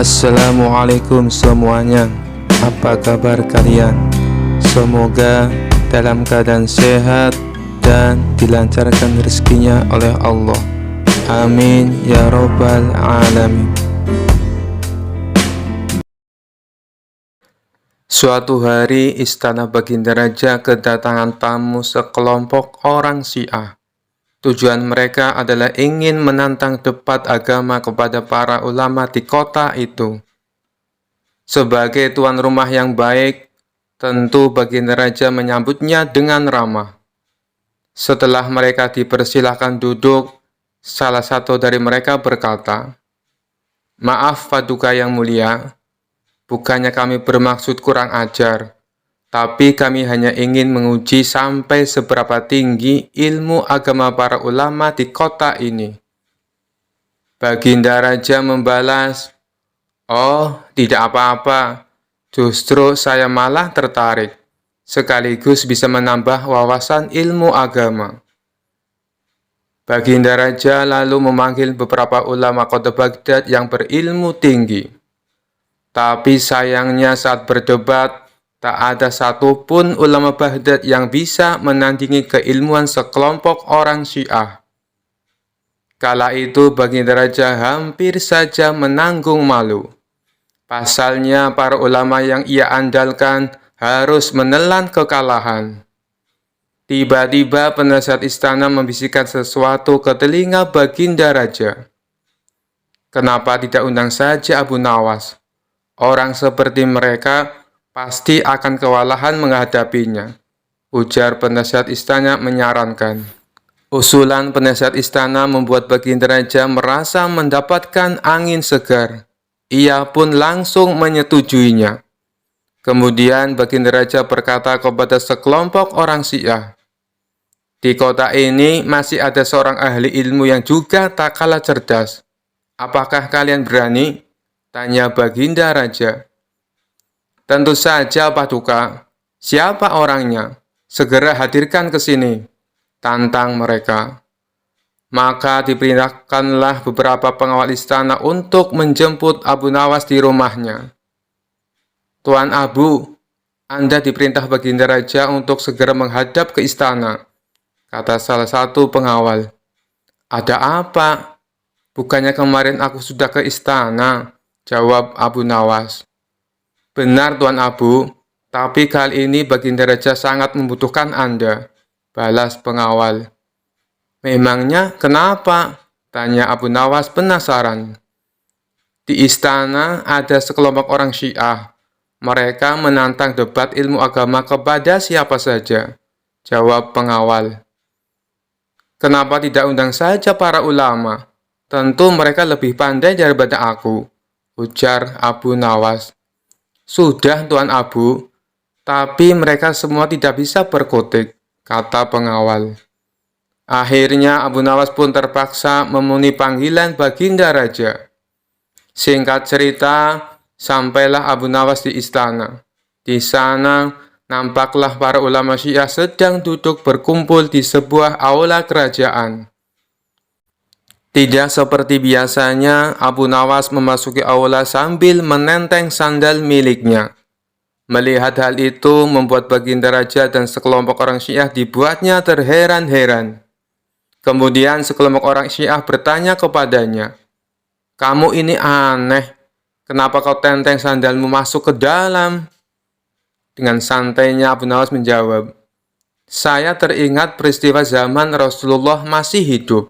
Assalamualaikum semuanya. Apa kabar kalian? Semoga dalam keadaan sehat dan dilancarkan rezekinya oleh Allah. Amin ya robbal alamin. Suatu hari istana Baginda Raja kedatangan tamu sekelompok orang Syiah. Tujuan mereka adalah ingin menantang debat agama kepada para ulama di kota itu. Sebagai tuan rumah yang baik, tentu Baginda Raja menyambutnya dengan ramah. Setelah mereka dipersilahkan duduk, salah satu dari mereka berkata, "Maaf Paduka yang mulia, bukannya kami bermaksud kurang ajar, tapi kami hanya ingin menguji sampai seberapa tinggi ilmu agama para ulama di kota ini." Baginda Raja membalas, "Oh, tidak apa-apa. Justru saya malah tertarik, sekaligus bisa menambah wawasan ilmu agama." Baginda Raja lalu memanggil beberapa ulama kota Baghdad yang berilmu tinggi. Tapi sayangnya saat berdebat, tak ada satupun ulama Baghdad yang bisa menandingi keilmuan sekelompok orang Syiah. Kala itu Baginda Raja hampir saja menanggung malu. Pasalnya para ulama yang ia andalkan harus menelan kekalahan. Tiba-tiba penasihat istana membisikkan sesuatu ke telinga Baginda Raja. "Kenapa tidak undang saja Abu Nawas? Orang seperti mereka pasti akan kewalahan menghadapinya," ujar penasihat istana menyarankan. Usulan penasihat istana membuat Baginda Raja merasa mendapatkan angin segar. Ia pun langsung menyetujuinya. Kemudian Baginda Raja berkata kepada sekelompok orang Syiah, "Di kota ini masih ada seorang ahli ilmu yang juga tak kalah cerdas. Apakah kalian berani?" tanya Baginda Raja. "Tentu saja Paduka. Siapa orangnya? Segera hadirkan ke sini," tantang mereka. Maka diperintahkanlah beberapa pengawal istana untuk menjemput Abu Nawas di rumahnya. "Tuan Abu, Anda diperintah Baginda Raja untuk segera menghadap ke istana," kata salah satu pengawal. "Ada apa? Bukannya kemarin aku sudah ke istana," jawab Abu Nawas. "Benar Tuan Abu, tapi kali ini Baginda Raja sangat membutuhkan Anda," balas pengawal. "Memangnya kenapa?" tanya Abu Nawas penasaran. "Di istana ada sekelompok orang Syiah. Mereka menantang debat ilmu agama kepada siapa saja," jawab pengawal. "Kenapa tidak undang saja para ulama? Tentu mereka lebih pandai daripada aku," ujar Abu Nawas. "Sudah Tuan Abu, tapi mereka semua tidak bisa berkutik," kata pengawal. Akhirnya Abu Nawas pun terpaksa memenuhi panggilan Baginda Raja. Singkat cerita, sampailah Abu Nawas di istana. Di sana, nampaklah para ulama Syiah sedang duduk berkumpul di sebuah aula kerajaan. Tidak seperti biasanya, Abu Nawas memasuki aula sambil menenteng sandal miliknya. Melihat hal itu membuat Baginda Raja dan sekelompok orang Syiah dibuatnya terheran-heran. Kemudian sekelompok orang Syiah bertanya kepadanya, "Kamu ini aneh, kenapa kau tenteng sandalmu masuk ke dalam?" Dengan santainya Abu Nawas menjawab, "Saya teringat peristiwa zaman Rasulullah masih hidup.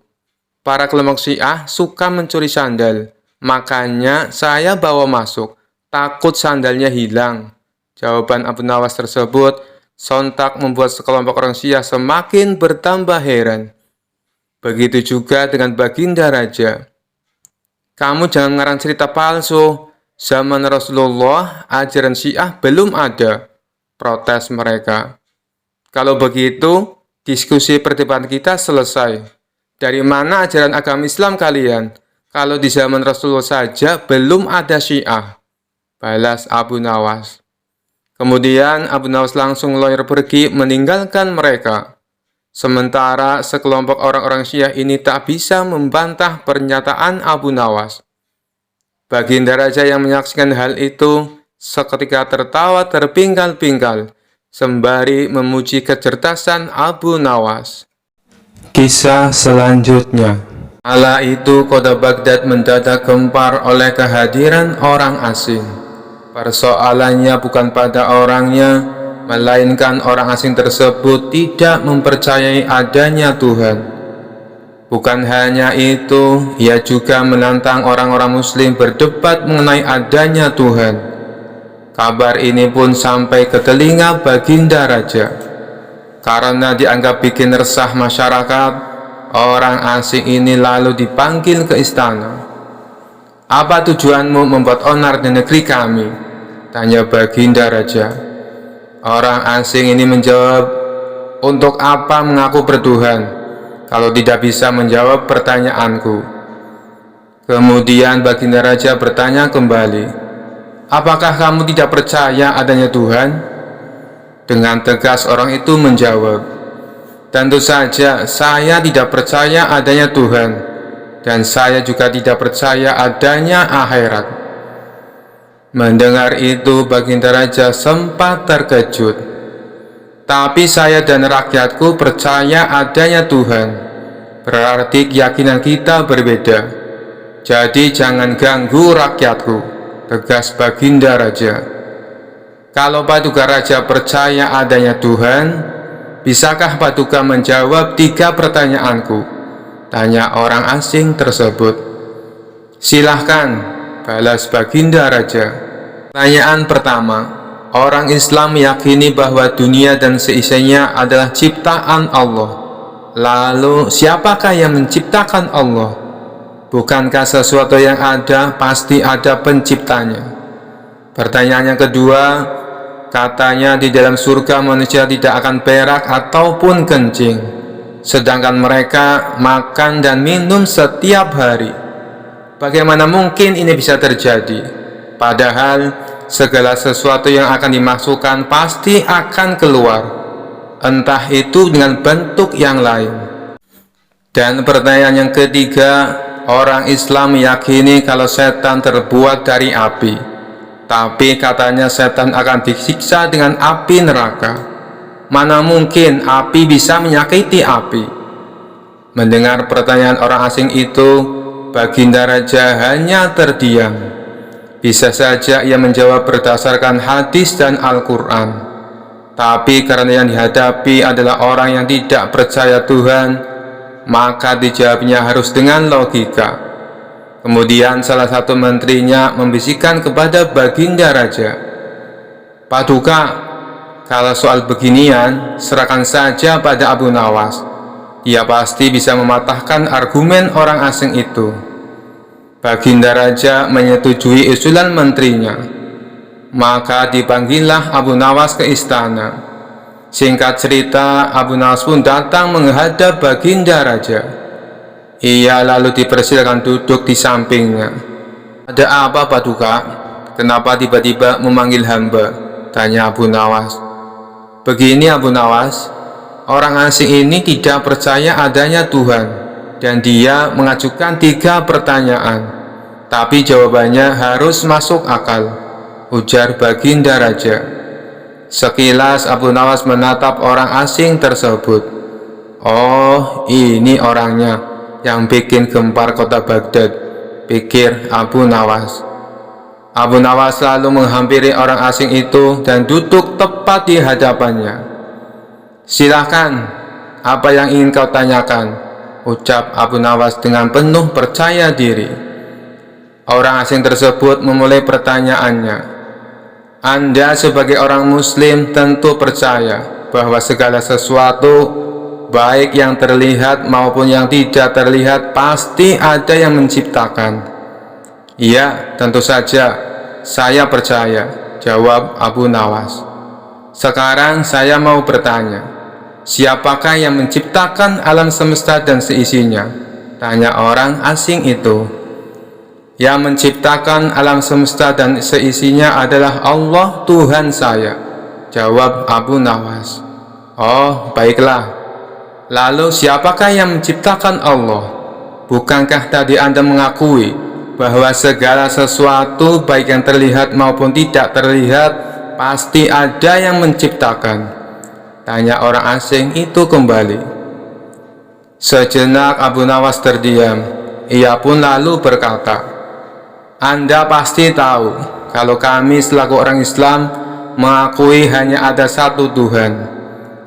Para kelompok Syiah suka mencuri sandal, makanya saya bawa masuk, takut sandalnya hilang." Jawaban Abu Nawas tersebut sontak membuat sekelompok orang Syiah semakin bertambah heran. Begitu juga dengan Baginda Raja. "Kamu jangan ngarang cerita palsu. Zaman Rasulullah, ajaran Syiah belum ada," protes mereka. "Kalau begitu, diskusi perdebatan kita selesai. Dari mana ajaran agama Islam kalian? Kalau di zaman Rasulullah saja belum ada Syiah," balas Abu Nawas. Kemudian Abu Nawas langsung lawyer pergi meninggalkan mereka. Sementara sekelompok orang-orang Syiah ini tak bisa membantah pernyataan Abu Nawas. Baginda Raja yang menyaksikan hal itu seketika tertawa terpingkal-pingkal sembari memuji kecerdasan Abu Nawas. Kisah selanjutnya. Kala itu kota Baghdad mendadak gempar oleh kehadiran orang asing. Persoalannya bukan pada orangnya, melainkan orang asing tersebut tidak mempercayai adanya Tuhan. Bukan hanya itu, ia juga menantang orang-orang muslim berdebat mengenai adanya Tuhan. Kabar ini pun sampai ke telinga Baginda Raja. Karena dianggap bikin resah masyarakat, orang asing ini lalu dipanggil ke istana. "Apa tujuanmu membuat onar di negeri kami?" tanya Baginda Raja. Orang asing ini menjawab, "Untuk apa mengaku bertuhan kalau tidak bisa menjawab pertanyaanku?" Kemudian Baginda Raja bertanya kembali, "Apakah kamu tidak percaya adanya Tuhan?" Dengan tegas orang itu menjawab, "Tentu saja saya tidak percaya adanya Tuhan, dan saya juga tidak percaya adanya akhirat." Mendengar itu Baginda Raja sempat terkejut. "Tapi saya dan rakyatku percaya adanya Tuhan. Berarti keyakinan kita berbeda. Jadi jangan ganggu rakyatku," tegas Baginda Raja. "Kalau Paduka Raja percaya adanya Tuhan, bisakah Paduka menjawab 3 pertanyaanku?" tanya orang asing tersebut. "Silahkan," balas Baginda Raja. Pertanyaan pertama, orang Islam meyakini bahwa dunia dan seisinya adalah ciptaan Allah. Lalu, siapakah yang menciptakan Allah? Bukankah sesuatu yang ada pasti ada penciptanya? Pertanyaan yang kedua, katanya di dalam surga manusia tidak akan berak ataupun kencing, sedangkan mereka makan dan minum setiap hari. Bagaimana mungkin ini bisa terjadi? Padahal segala sesuatu yang akan dimasukkan pasti akan keluar, entah itu dengan bentuk yang lain. Dan pertanyaan yang ketiga, orang Islam meyakini kalau setan terbuat dari api, tapi katanya setan akan disiksa dengan api neraka. Mana mungkin api bisa menyakiti api? Mendengar pertanyaan orang asing itu, Baginda Raja hanya terdiam. Bisa saja ia menjawab berdasarkan hadis dan Al-Quran, tapi karena yang dihadapi adalah orang yang tidak percaya Tuhan, maka dijawabnya harus dengan logika. Kemudian salah satu menterinya membisikkan kepada Baginda Raja, "Paduka, kalau soal beginian serahkan saja pada Abu Nawas. Dia pasti bisa mematahkan argumen orang asing itu." Baginda Raja menyetujui usulan menterinya. Maka dipanggillah Abu Nawas ke istana. Singkat cerita, Abu Nawas pun datang menghadap Baginda Raja. Ia lalu dipersilakan duduk di sampingnya. "Ada apa, Paduka? Kenapa tiba-tiba memanggil hamba?" tanya Abu Nawas. "Begini Abu Nawas, orang asing ini tidak percaya adanya Tuhan, dan dia mengajukan 3 pertanyaan, tapi jawabannya harus masuk akal," ujar Baginda Raja. Sekilas Abu Nawas menatap orang asing tersebut. "Oh, ini orangnya yang bikin gempar kota Baghdad," pikir Abu Nawas. Abu Nawas lalu menghampiri orang asing itu dan duduk tepat di hadapannya. "Silahkan, apa yang ingin kau tanyakan?" ucap Abu Nawas dengan penuh percaya diri. Orang asing tersebut memulai pertanyaannya. "Anda sebagai orang muslim tentu percaya bahwa segala sesuatu, baik yang terlihat maupun yang tidak terlihat, pasti ada yang menciptakan." "Iya, tentu saja, saya percaya," jawab Abu Nawas. "Sekarang saya mau bertanya, siapakah yang menciptakan alam semesta dan seisinya?" tanya orang asing itu. "Yang menciptakan alam semesta dan seisinya adalah Allah Tuhan saya," jawab Abu Nawas. "Oh, baiklah. Lalu siapakah yang menciptakan Allah? Bukankah tadi Anda mengakui bahwa segala sesuatu baik yang terlihat maupun tidak terlihat pasti ada yang menciptakan? Tanya orang asing itu kembali. Sejenak Abu Nawas terdiam. Ia pun lalu berkata, Anda pasti tahu kalau kami selaku orang Islam mengakui hanya ada satu Tuhan.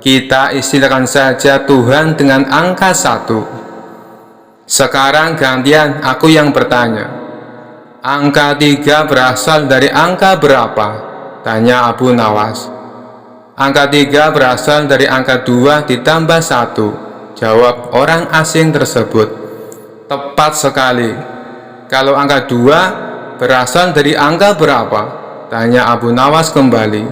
Kita istilahkan saja Tuhan dengan angka 1. Sekarang gantian aku yang bertanya. Angka 3 berasal dari angka berapa? Tanya Abu Nawas. Angka 3 berasal dari angka 2 ditambah 1, jawab orang asing tersebut. Tepat sekali. Kalau angka 2 berasal dari angka berapa? Tanya Abu Nawas kembali.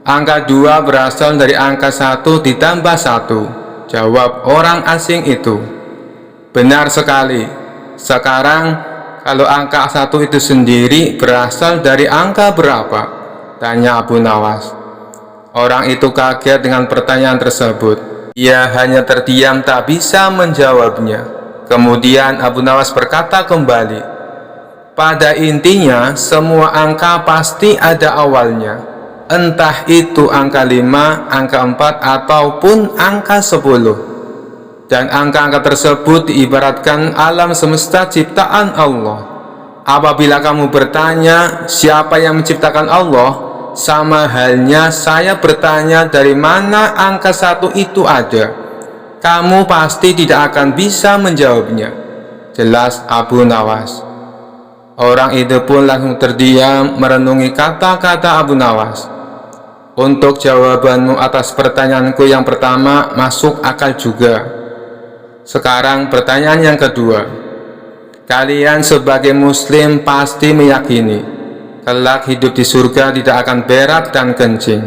Angka 2 berasal dari angka 1 ditambah 1, jawab orang asing itu. Benar sekali. Sekarang kalau angka 1 itu sendiri berasal dari angka berapa? Tanya Abu Nawas. Orang itu kaget dengan pertanyaan tersebut. Ia hanya terdiam tak bisa menjawabnya. Kemudian Abu Nawas berkata kembali, pada intinya semua angka pasti ada awalnya. Entah itu angka 5, angka 4, ataupun angka 10. Dan angka-angka tersebut diibaratkan alam semesta ciptaan Allah. Apabila kamu bertanya siapa yang menciptakan Allah, sama halnya saya bertanya dari mana angka 1 itu ada. Kamu pasti tidak akan bisa menjawabnya. Jelas Abu Nawas. Orang itu pun langsung terdiam merenungi kata-kata Abu Nawas. Untuk jawabanmu atas pertanyaanku yang pertama masuk akal juga. Sekarang pertanyaan yang kedua. Kalian sebagai muslim pasti meyakini kelak hidup di surga tidak akan berak dan kencing.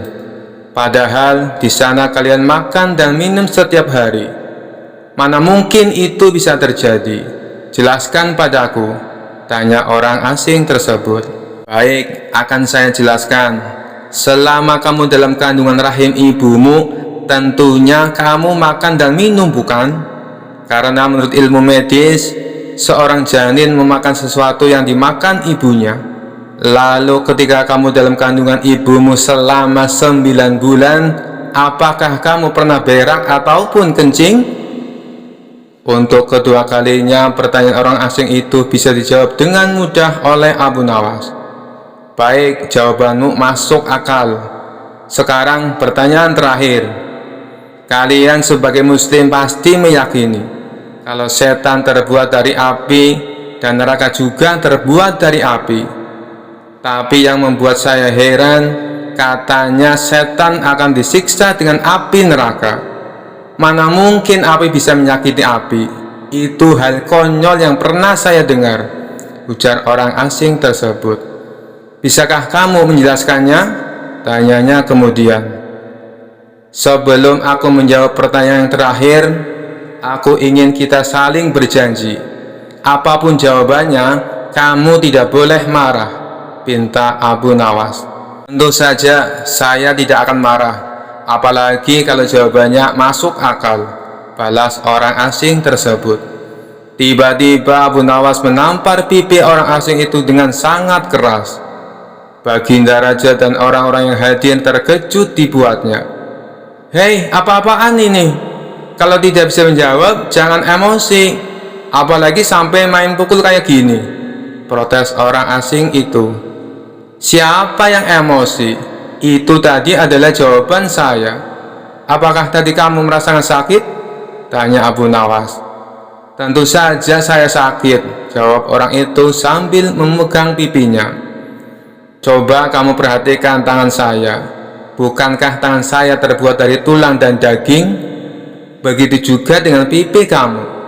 Padahal di sana kalian makan dan minum setiap hari. Mana mungkin itu bisa terjadi? Jelaskan padaku, tanya orang asing tersebut. Baik, akan saya jelaskan. Selama kamu dalam kandungan rahim ibumu, tentunya kamu makan dan minum, bukan? Karena menurut ilmu medis, seorang janin memakan sesuatu yang dimakan ibunya. Lalu ketika kamu dalam kandungan ibumu selama 9 bulan, apakah kamu pernah berak ataupun kencing? Untuk kedua kalinya pertanyaan orang asing itu bisa dijawab dengan mudah oleh Abu Nawas. Baik, jawabanmu masuk akal. Sekarang pertanyaan terakhir. Kalian sebagai muslim pasti meyakini kalau setan terbuat dari api dan neraka juga terbuat dari api. Tapi yang membuat saya heran, katanya setan akan disiksa dengan api neraka. Mana mungkin api bisa menyakiti api? Itu hal konyol yang pernah saya dengar, ujar orang asing tersebut. Bisakah kamu menjelaskannya? Tanyanya kemudian. Sebelum aku menjawab pertanyaan yang terakhir, aku ingin kita saling berjanji. Apapun jawabannya, kamu tidak boleh marah, pinta Abu Nawas. Tentu saja saya tidak akan marah, apalagi kalau jawabannya masuk akal, balas orang asing tersebut. Tiba-tiba Abu Nawas menampar pipi orang asing itu dengan sangat keras. Baginda Raja dan orang-orang yang hadir terkejut dibuatnya. Hei, apa-apaan ini? Kalau tidak bisa menjawab, jangan emosi. Apalagi sampai main pukul kayak gini, protes orang asing itu. Siapa yang emosi? Itu tadi adalah jawaban saya. Apakah tadi kamu merasakan sakit? Tanya Abu Nawas. Tentu saja saya sakit, jawab orang itu sambil memegang pipinya. Coba kamu perhatikan tangan saya. Bukankah tangan saya terbuat dari tulang dan daging? Begitu juga dengan pipi kamu.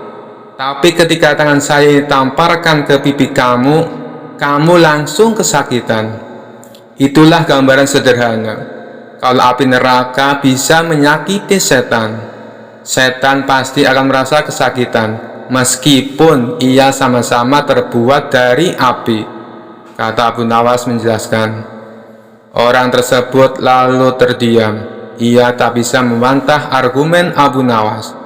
Tapi ketika tangan saya ditamparkan ke pipi kamu, kamu langsung kesakitan. Itulah gambaran sederhana. Kalau api neraka bisa menyakiti setan, setan pasti akan merasa kesakitan, meskipun ia sama-sama terbuat dari api, kata Abu Nawas menjelaskan. Orang tersebut lalu terdiam. Ia tak bisa membantah argumen Abu Nawas.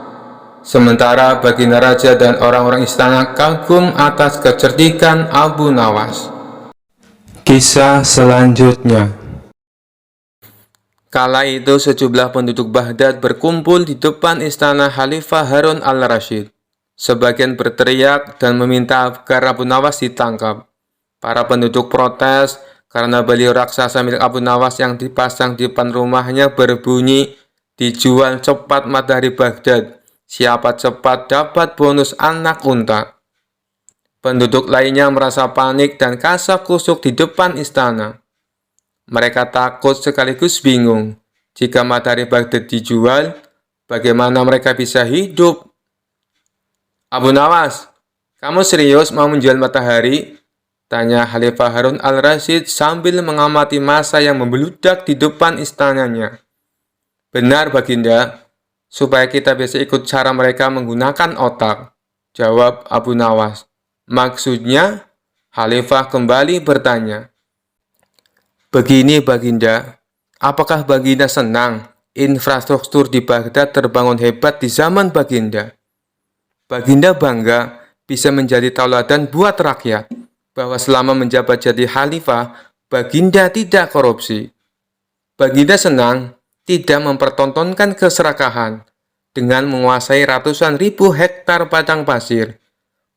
Sementara baginda raja dan orang-orang istana kagum atas kecerdikan Abu Nawas. Kisah selanjutnya. Kala itu sejumlah penduduk Baghdad berkumpul di depan istana Khalifah Harun al-Rasyid. Sebagian berteriak dan meminta agar Abu Nawas ditangkap. Para penduduk protes karena baliho raksasa milik Abu Nawas yang dipasang di depan rumahnya berbunyi, "Dijual cepat matahari Baghdad. Siapa cepat dapat bonus anak unta." Penduduk lainnya merasa panik dan kasak-kusuk di depan istana. Mereka takut sekaligus bingung. Jika matahari Baghdad dijual, bagaimana mereka bisa hidup? "Abu Nawas, kamu serius mau menjual matahari?" tanya Khalifah Harun al-Rasyid sambil mengamati massa yang membludak di depan istananya. "Benar, Baginda, supaya kita bisa ikut cara mereka menggunakan otak," jawab Abu Nawas. "Maksudnya?" Khalifah kembali bertanya. "Begini, Baginda, apakah Baginda senang infrastruktur di Baghdad terbangun hebat di zaman Baginda? Baginda bangga bisa menjadi tauladan buat rakyat, bahwa selama menjabat jadi khalifah, Baginda tidak korupsi. Baginda senang tidak mempertontonkan keserakahan dengan menguasai ratusan ribu hektar padang pasir,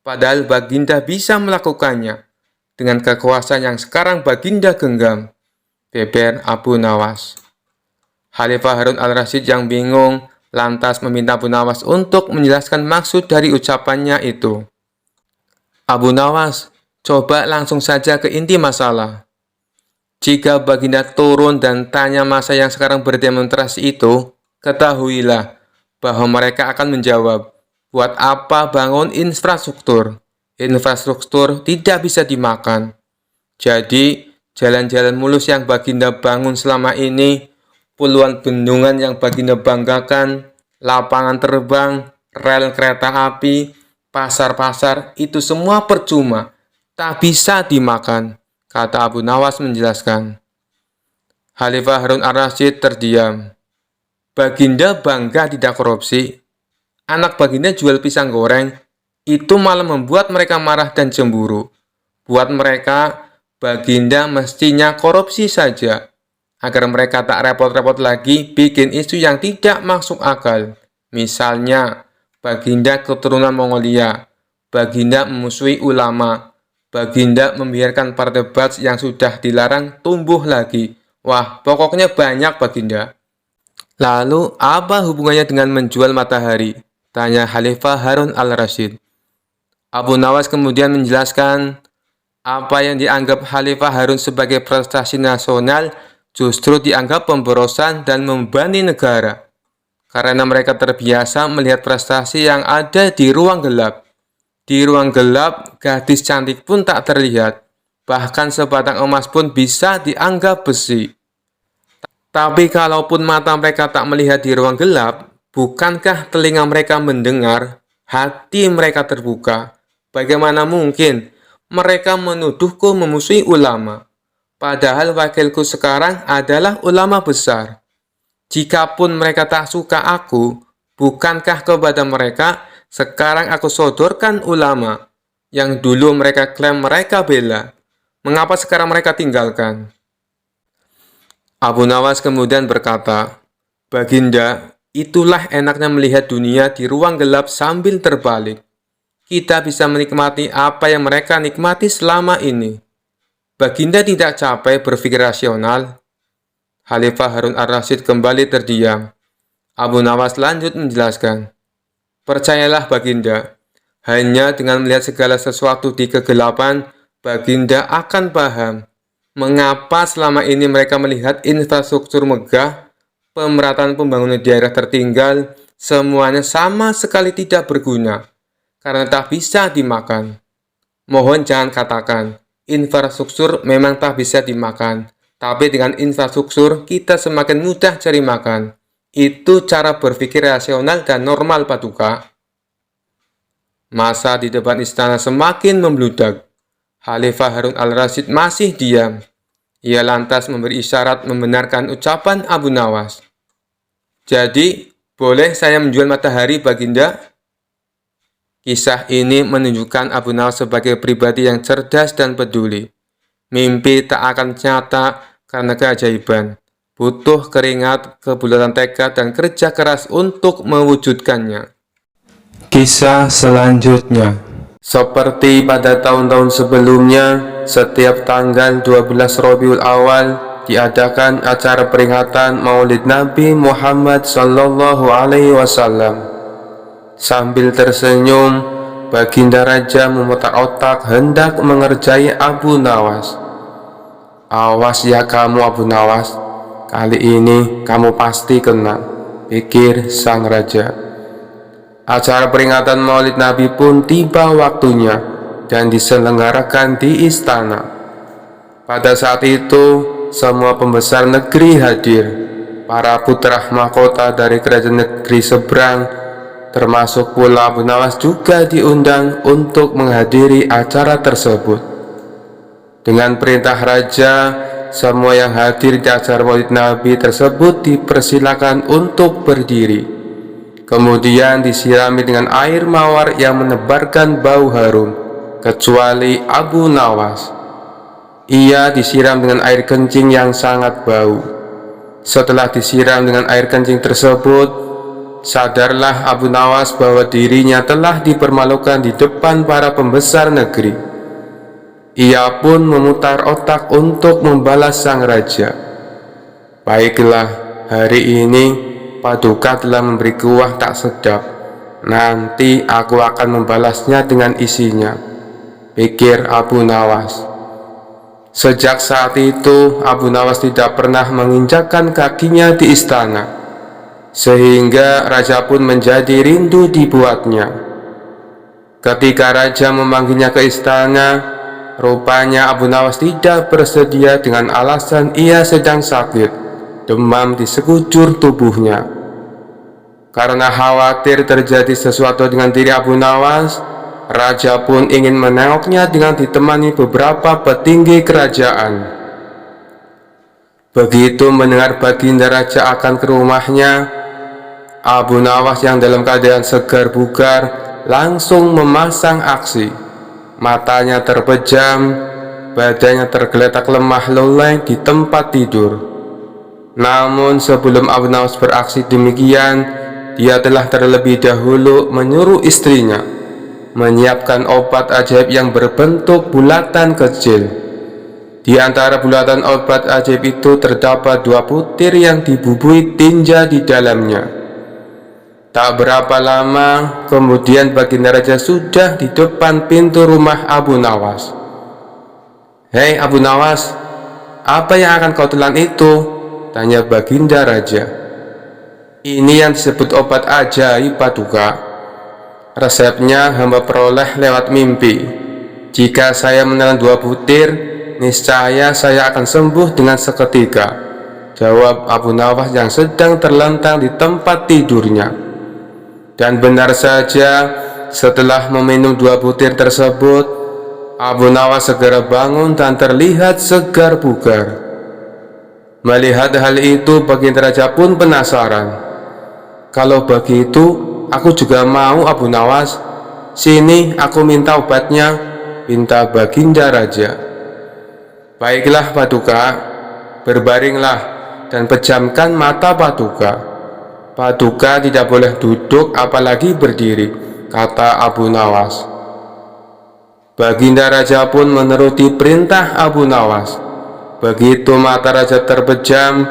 padahal Baginda bisa melakukannya dengan kekuasaan yang sekarang Baginda genggam," beber Abu Nawas. Khalifah Harun al-Rasyid yang bingung lantas meminta Abu Nawas untuk menjelaskan maksud dari ucapannya itu. "Abu Nawas, coba langsung saja ke inti masalah. Jika Baginda turun dan tanya massa yang sekarang berdemonstrasi itu, ketahuilah bahwa mereka akan menjawab, 'Buat apa bangun infrastruktur? Infrastruktur tidak bisa dimakan.' Jadi, jalan-jalan mulus yang Baginda bangun selama ini, puluhan bendungan yang Baginda banggakan, lapangan terbang, rel kereta api, pasar-pasar, itu semua percuma, tak bisa dimakan," kata Abu Nawas menjelaskan. Khalifah Harun al-Rasyid terdiam. Baginda bangga tidak korupsi. Anak Baginda jual pisang goreng, itu malah membuat mereka marah dan cemburu. Buat mereka, Baginda mestinya korupsi saja, agar mereka tak repot-repot lagi bikin isu yang tidak masuk akal. Misalnya, Baginda keturunan Mongolia, Baginda memusuhi ulama, Baginda membiarkan perdebat yang sudah dilarang tumbuh lagi. Wah, pokoknya banyak, Baginda. "Lalu, apa hubungannya dengan menjual matahari?" tanya Khalifah Harun al-Rasyid. Abu Nawas kemudian menjelaskan, apa yang dianggap Khalifah Harun sebagai prestasi nasional justru dianggap pemborosan dan membebani negara, karena mereka terbiasa melihat prestasi yang ada di ruang gelap. Di ruang gelap, gadis cantik pun tak terlihat, bahkan sebatang emas pun bisa dianggap besi. Tapi kalaupun mata mereka tak melihat di ruang gelap, bukankah telinga mereka mendengar, hati mereka terbuka? Bagaimana mungkin mereka menuduhku memusuhi ulama, padahal wakilku sekarang adalah ulama besar? Jikapun mereka tak suka aku, bukankah kepada mereka sekarang aku sodorkan ulama yang dulu mereka klaim mereka bela? Mengapa sekarang mereka tinggalkan? Abu Nawas kemudian berkata, "Baginda, itulah enaknya melihat dunia di ruang gelap sambil terbalik. Kita bisa menikmati apa yang mereka nikmati selama ini. Baginda tidak capek berpikir rasional?" Khalifah Harun al-Rasyid kembali terdiam. Abu Nawas lanjut menjelaskan, "Percayalah Baginda, hanya dengan melihat segala sesuatu di kegelapan, Baginda akan paham mengapa selama ini mereka melihat infrastruktur megah, pemerataan pembangunan daerah tertinggal, semuanya sama sekali tidak berguna, karena tak bisa dimakan. Mohon jangan katakan, infrastruktur memang tak bisa dimakan, tapi dengan infrastruktur kita semakin mudah cari makan. Itu cara berpikir rasional dan normal, Paduka." Massa di depan istana semakin membludak. Khalifah Harun al-Rasyid masih diam. Ia lantas memberi isyarat membenarkan ucapan Abu Nawas. "Jadi, boleh saya menjual matahari, Baginda?" Kisah ini menunjukkan Abu Nawas sebagai pribadi yang cerdas dan peduli. Mimpi tak akan nyata karena keajaiban. Butuh keringat, kebulatan tekad, dan kerja keras untuk mewujudkannya. Kisah selanjutnya. Seperti pada tahun-tahun sebelumnya, setiap tanggal 12 Rabiul Awal diadakan acara peringatan Maulid Nabi Muhammad Sallallahu Alaihi Wasallam. Sambil tersenyum, Baginda Raja memutar otak hendak mengerjai Abu Nawas. "Awas ya kamu Abu Nawas, kali ini kamu pasti kena," pikir sang raja. Acara peringatan Maulid Nabi pun tiba waktunya dan diselenggarakan di istana. Pada saat itu, semua pembesar negeri hadir. Para putra mahkota dari kerajaan negeri seberang, termasuk pula Abu Nawas, juga diundang untuk menghadiri acara tersebut. Dengan perintah raja, semua yang hadir di acara Maulid Nabi tersebut dipersilakan untuk berdiri. Kemudian disirami dengan air mawar yang menebarkan bau harum, kecuali Abu Nawas. Ia disiram dengan air kencing yang sangat bau. Setelah disiram dengan air kencing tersebut, sadarlah Abu Nawas bahwa dirinya telah dipermalukan di depan para pembesar negeri. Ia pun memutar otak untuk membalas sang raja. "Baiklah, hari ini Paduka telah memberi kuah tak sedap. Nanti aku akan membalasnya dengan isinya," pikir Abu Nawas. Sejak saat itu, Abu Nawas tidak pernah menginjakkan kakinya di istana, sehingga raja pun menjadi rindu dibuatnya. Ketika raja memanggilnya ke istana, rupanya Abu Nawas tidak bersedia dengan alasan ia sedang sakit, demam di sekujur tubuhnya. Karena khawatir terjadi sesuatu dengan diri Abu Nawas, raja pun ingin menengoknya dengan ditemani beberapa petinggi kerajaan. Begitu mendengar Baginda Raja akan ke rumahnya, Abu Nawas yang dalam keadaan segar bugar langsung memasang aksi. Matanya terpejam, badannya tergeletak lemah lelah di tempat tidur. Namun sebelum Abu Nawas beraksi demikian, dia telah terlebih dahulu menyuruh istrinya menyiapkan obat ajaib yang berbentuk bulatan kecil. Di antara bulatan obat ajaib itu terdapat 2 butir yang dibubuhi tinja di dalamnya. Tak berapa lama kemudian Baginda Raja sudah di depan pintu rumah Abu Nawas. "Hei Abu Nawas, apa yang akan kau telan itu?" tanya Baginda Raja. "Ini yang disebut obat ajaib Paduka. Resepnya hamba peroleh lewat mimpi. Jika saya menelan 2 butir, niscaya saya akan sembuh dengan seketika," jawab Abu Nawas yang sedang terlentang di tempat tidurnya. Dan benar saja, setelah meminum 2 butir tersebut, Abu Nawas segera bangun dan terlihat segar bugar. Melihat hal itu, Baginda Raja pun penasaran. "Kalau begitu, aku juga mau Abu Nawas. Sini, aku minta obatnya," pinta Baginda Raja. "Baiklah Paduka, berbaringlah dan pejamkan mata Paduka. Paduka tidak boleh duduk apalagi berdiri," kata Abu Nawas. Baginda Raja pun menuruti perintah Abu Nawas. Begitu mata Raja terpejam,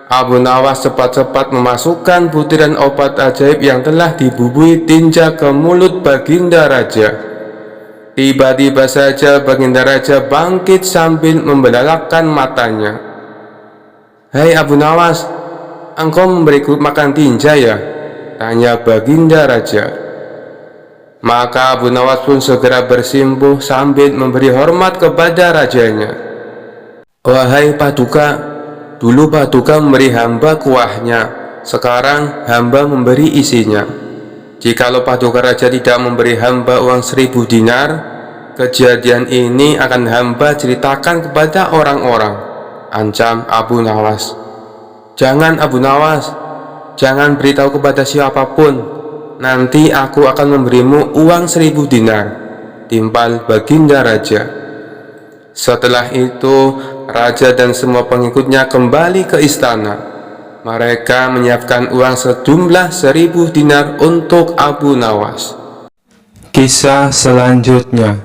Abu Nawas cepat-cepat memasukkan butiran obat ajaib yang telah dibubuhi tinja ke mulut Baginda Raja. Tiba-tiba saja Baginda Raja bangkit sambil membelalakkan matanya. "Hei Abu Nawas, engkau memberiku makan tinja ya?" tanya Baginda Raja. Maka Abu Nawas pun segera bersimpuh sambil memberi hormat kepada rajanya. "Wahai Paduka, dulu Paduka memberi hamba kuahnya, sekarang hamba memberi isinya. Jikalau Paduka Raja tidak memberi hamba uang 1000 dinar, kejadian ini akan hamba ceritakan kepada orang-orang," ancam Abu Nawas. "Jangan Abu Nawas, jangan beritahu kepada siapapun. nanti aku akan memberimu uang 1000 dinar, timpal baginda raja. Setelah itu, raja dan semua pengikutnya kembali ke istana. Mereka menyiapkan uang sejumlah 1000 dinar untuk Abu Nawas. Kisah selanjutnya.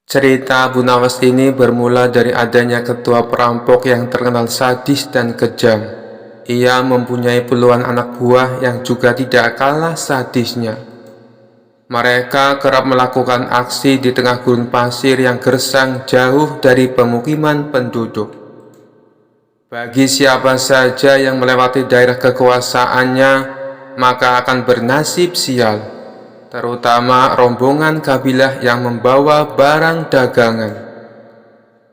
Cerita Abu Nawas ini bermula dari adanya ketua perampok yang terkenal sadis dan kejam. Ia mempunyai puluhan anak buah yang juga tidak kalah sadisnya. Mereka kerap melakukan aksi di tengah gurun pasir yang gersang jauh dari pemukiman penduduk. Bagi siapa saja yang melewati daerah kekuasaannya, maka akan bernasib sial, terutama rombongan kabilah yang membawa barang dagangan.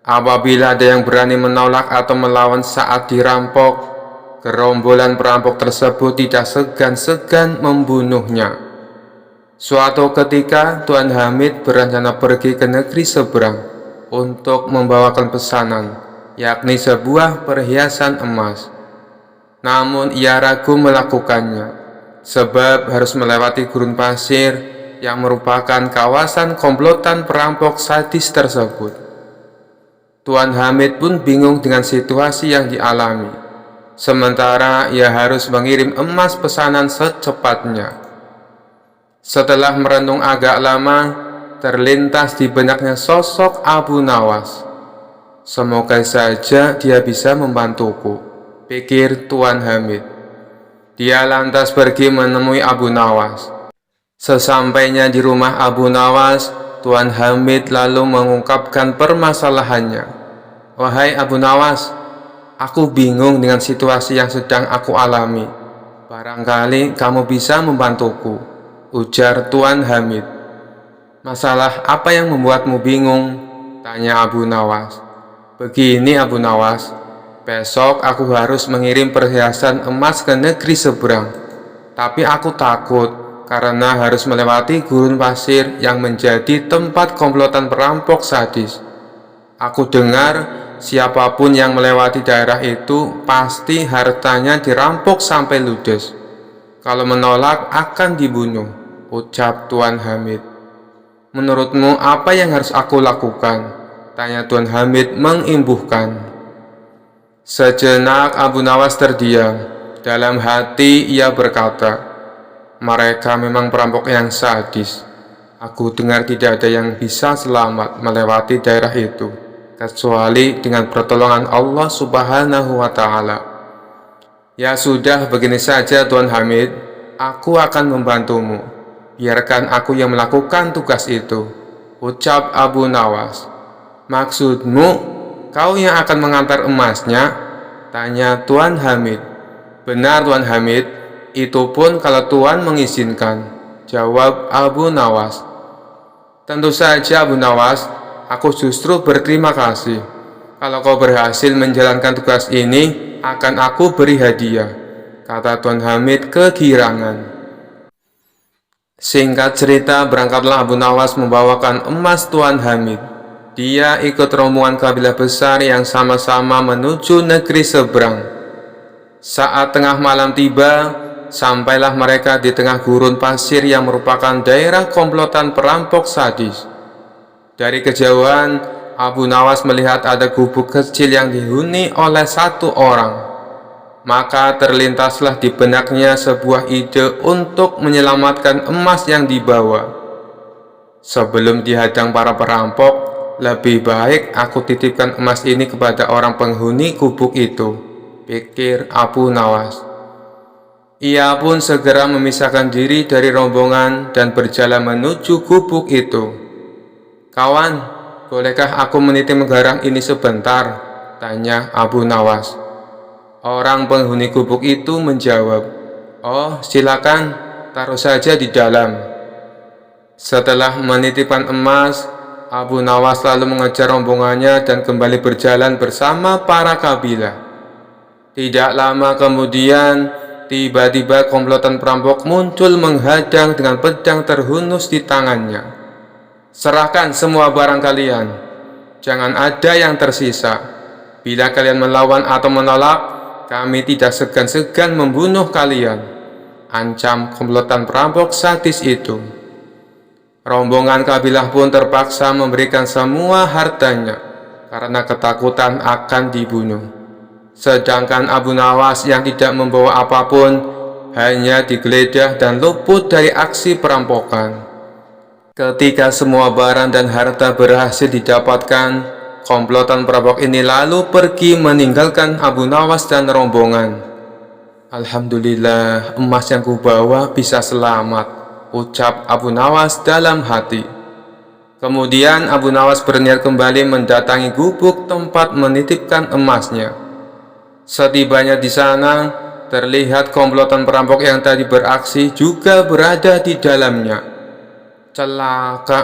Apabila ada yang berani menolak atau melawan saat dirampok, gerombolan perampok tersebut tidak segan-segan membunuhnya. Suatu ketika, Tuan Hamid berencana pergi ke negeri seberang untuk membawakan pesanan, yakni sebuah perhiasan emas. Namun ia ragu melakukannya, sebab harus melewati gurun pasir yang merupakan kawasan komplotan perampok sadis tersebut. Tuan Hamid pun bingung dengan situasi yang dialami. Sementara ia harus mengirim emas pesanan secepatnya. Setelah merenung agak lama, terlintas di benaknya sosok Abu Nawas. Semoga saja dia bisa membantuku, pikir Tuan Hamid. Dia lantas pergi menemui Abu Nawas. Sesampainya di rumah Abu Nawas, Tuan Hamid lalu mengungkapkan permasalahannya. Wahai Abu Nawas, aku bingung dengan situasi yang sedang aku alami. Barangkali kamu bisa membantuku, ujar Tuan Hamid. Masalah apa yang membuatmu bingung? Tanya Abu Nawas. Begini Abu Nawas, besok aku harus mengirim perhiasan emas ke negeri seberang. Tapi aku takut karena harus melewati gurun pasir yang menjadi tempat komplotan perampok sadis. Aku dengar siapapun yang melewati daerah itu pasti hartanya dirampok sampai ludes. Kalau menolak akan dibunuh, ucap Tuan Hamid. Menurutmu apa yang harus aku lakukan? Tanya Tuan Hamid mengimbuhkan. Sejenak Abu Nawas terdiam. Dalam hati ia berkata, mereka memang perampok yang sadis. Aku dengar tidak ada yang bisa selamat melewati daerah itu, kecuali dengan pertolongan Allah Subhanahu wa Ta'ala. Ya sudah, begini saja Tuan Hamid, aku akan membantumu. Biarkan aku yang melakukan tugas itu, ucap Abu Nawas. Maksudmu, kau yang akan mengantar emasnya? Tanya Tuan Hamid. Benar Tuan Hamid, itu pun kalau Tuan mengizinkan, jawab Abu Nawas. Tentu saja Abu Nawas, aku justru berterima kasih. Kalau kau berhasil menjalankan tugas ini, akan aku beri hadiah, kata Tuan Hamid kegirangan. Singkat cerita, berangkatlah Abu Nawas membawakan emas Tuan Hamid. Dia ikut rombongan kabilah besar yang sama-sama menuju negeri seberang. Saat tengah malam tiba, sampailah mereka di tengah gurun pasir yang merupakan daerah komplotan perampok sadis. Dari kejauhan, Abu Nawas melihat ada gubuk kecil yang dihuni oleh satu orang. Maka terlintaslah di benaknya sebuah ide untuk menyelamatkan emas yang dibawa. Sebelum dihadang para perampok, lebih baik aku titipkan emas ini kepada orang penghuni gubuk itu, pikir Abu Nawas. Ia pun segera memisahkan diri dari rombongan dan berjalan menuju gubuk itu. Kawan, bolehkah aku meniti menggarang ini sebentar? Tanya Abu Nawas. Orang penghuni gubuk itu menjawab, oh silakan, taruh saja di dalam. Setelah menitipkan emas, Abu Nawas lalu mengejar rombongannya dan kembali berjalan bersama para kabilah. Tidak lama kemudian, tiba-tiba komplotan perampok muncul menghadang dengan pedang terhunus di tangannya. Serahkan semua barang kalian, jangan ada yang tersisa. Bila kalian melawan atau menolak, kami tidak segan-segan membunuh kalian, ancam komplotan perampok sadis itu. Rombongan kabilah pun terpaksa memberikan semua hartanya karena ketakutan akan dibunuh. Sedangkan Abu Nawas yang tidak membawa apapun hanya digeledah dan luput dari aksi perampokan. Ketika semua barang dan harta berhasil didapatkan, komplotan perampok ini lalu pergi meninggalkan Abu Nawas dan rombongan. Alhamdulillah, emas yang kubawa bisa selamat, ucap Abu Nawas dalam hati. Kemudian Abu Nawas berniat kembali mendatangi gubuk tempat menitipkan emasnya. Setibanya di sana, terlihat komplotan perampok yang tadi beraksi juga berada di dalamnya. Celaka,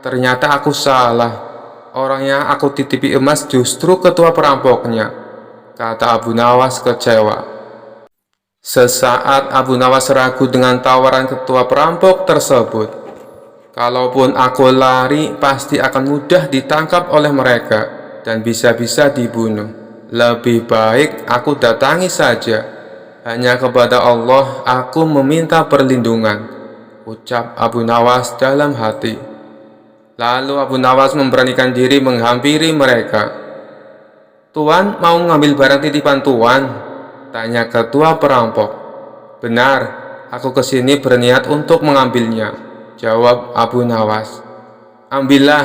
ternyata aku salah. Orang yang aku titipi emas justru ketua perampoknya, kata Abu Nawas kecewa. Sesaat Abu Nawas ragu dengan tawaran ketua perampok tersebut. Kalaupun aku lari, pasti akan mudah ditangkap oleh mereka dan bisa-bisa dibunuh. Lebih baik aku datangi saja. Hanya kepada Allah aku meminta perlindungan, ucap Abu Nawas dalam hati. Lalu Abu Nawas memberanikan diri menghampiri mereka. Tuan mau ngambil barang titipan Tuan? Tanya ketua perampok. Benar, aku kesini berniat untuk mengambilnya, jawab Abu Nawas. Ambillah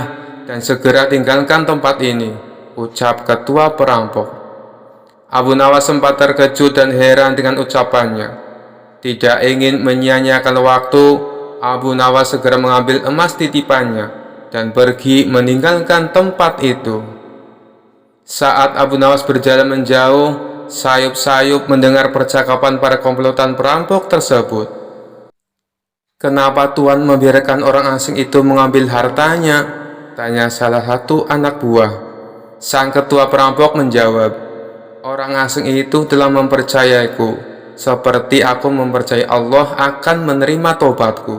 dan segera tinggalkan tempat ini, ucap ketua perampok. Abu Nawas sempat terkejut dan heran dengan ucapannya. Tidak ingin menyia-nyiakan waktu, Abu Nawas segera mengambil emas titipannya dan pergi meninggalkan tempat itu. Saat Abu Nawas berjalan menjauh, sayup-sayup mendengar percakapan para komplotan perampok tersebut. Kenapa Tuan membiarkan orang asing itu mengambil hartanya? Tanya salah satu anak buah. Sang ketua perampok menjawab, orang asing itu telah mempercayaiku, seperti aku mempercayai Allah akan menerima tobatku.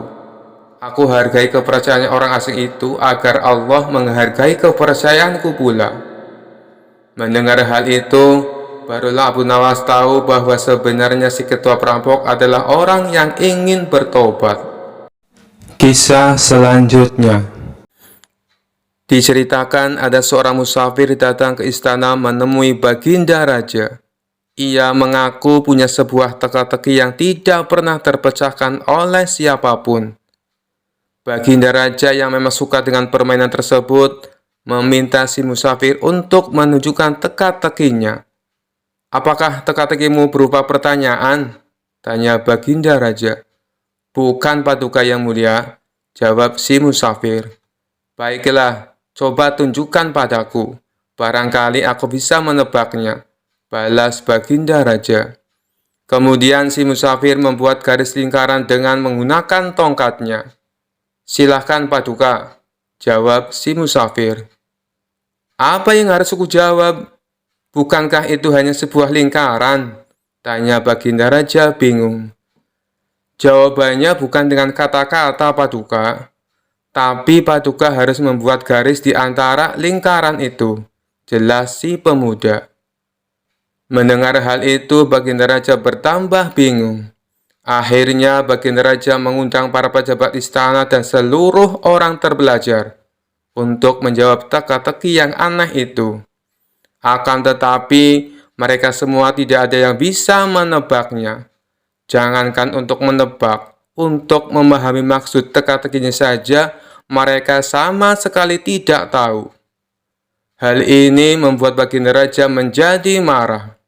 Aku hargai kepercayaan orang asing itu agar Allah menghargai kepercayaanku pula. Mendengar hal itu, barulah Abu Nawas tahu bahwa sebenarnya si ketua perampok adalah orang yang ingin bertobat. Kisah selanjutnya diceritakan ada seorang musafir datang ke istana menemui Baginda Raja. Ia mengaku punya sebuah teka-teki yang tidak pernah terpecahkan oleh siapapun. Baginda Raja yang memang suka dengan permainan tersebut meminta si musafir untuk menunjukkan teka-tekinya. Apakah teka-tekimu berupa pertanyaan? Tanya Baginda Raja. Bukan Paduka yang mulia, jawab si musafir. Baiklah, coba tunjukkan padaku. Barangkali aku bisa menebaknya, balas Baginda Raja. Kemudian si musafir membuat garis lingkaran dengan menggunakan tongkatnya. Silahkan Paduka, jawab si musafir. Apa yang harus aku jawab? Bukankah itu hanya sebuah lingkaran? Tanya Baginda Raja bingung. Jawabannya bukan dengan kata-kata Paduka, tapi Paduka harus membuat garis di antara lingkaran itu, jelas si pemuda. Mendengar hal itu, Baginda Raja bertambah bingung. Akhirnya Baginda Raja mengundang para pejabat istana dan seluruh orang terbelajar untuk menjawab teka-teki yang aneh itu. Akan tetapi, mereka semua tidak ada yang bisa menebaknya. Jangankan untuk menebak, untuk memahami maksud teka-tekinya saja, mereka sama sekali tidak tahu. Hal ini membuat Baginda Raja menjadi marah.